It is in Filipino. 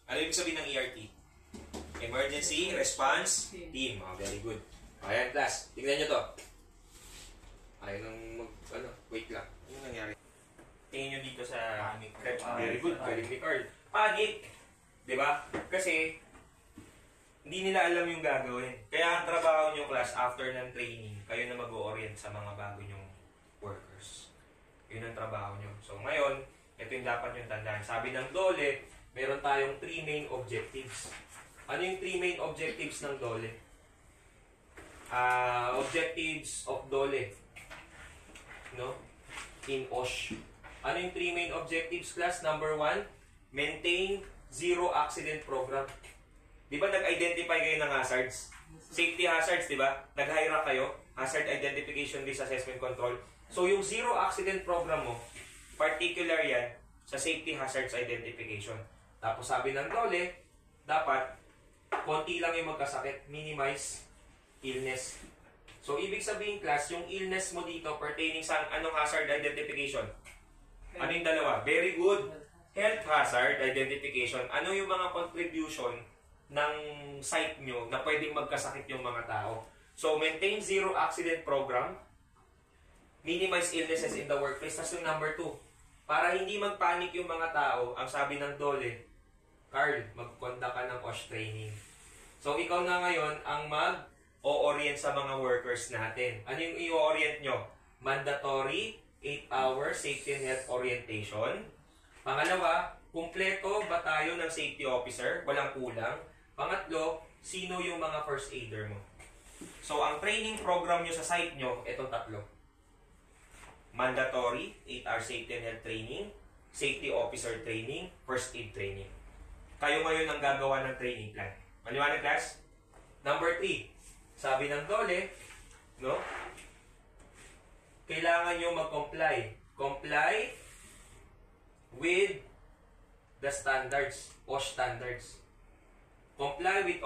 Ano ibig sabihin ng ERT? Emergency Response Team. Oh, very good. Ayan, class. Tingnan nyo to. Ayaw nang wait lang. Ano nangyari? Tingnan nyo dito sa panic. Very good. Galing ni Carl. Panic. Diba? Kasi, hindi nila alam yung gagawin. Kaya ang trabaho nyo, class, after ng training, kayo na mag-o-orient sa mga bago nyong workers. Yun ang trabaho nyo. So, ngayon, ito yung dapat nyo tandaan. Sabi ng DOLE, meron tayong 3 main objectives. Ano yung 3 main objectives ng DOLE? Objectives of DOLE. No? In OSH. Ano yung 3 main objectives, class? Number 1, maintain zero accident program. Di ba nag-identify kayo ng hazards? Safety hazards, di ba? Nag-hire kayo, hazard identification, risk assessment control. So, yung zero accident program mo, particular yan sa safety hazards identification. Tapos sabi ng DOLE, dapat konti lang yung magkasakit, minimize illness. So, ibig sabihin, class, yung illness mo dito pertaining sa anong hazard identification? Ano yung dalawa? Very good. Health hazard identification. Ano yung mga contribution ng site nyo na pwedeng magkasakit yung mga tao? So, maintain zero accident program, minimize illnesses in the workplace. Tapos yung number 2, para hindi magpanic yung mga tao, ang sabi ng DOLE, Carl, mag-conduct ka ng OSH training. So, ikaw na ngayon ang mag-o-orient sa mga workers natin. Ano yung i-orient nyo? Mandatory 8-hour safety and health orientation. Pangalawa, kumpleto ba tayo ng safety officer? Walang kulang. Pangatlo, sino yung mga first aider mo? So, ang training program nyo sa site nyo, itong 3. Mandatory 8-hour safety and health training, safety officer training, first aid training. Kayo ngayon ang gagawa ng training plan. Maliwanag, class? Number 3, sabi ng DOLE, no? Kailangan nyo mag-comply. Comply with the standards, OSH standards. Comply with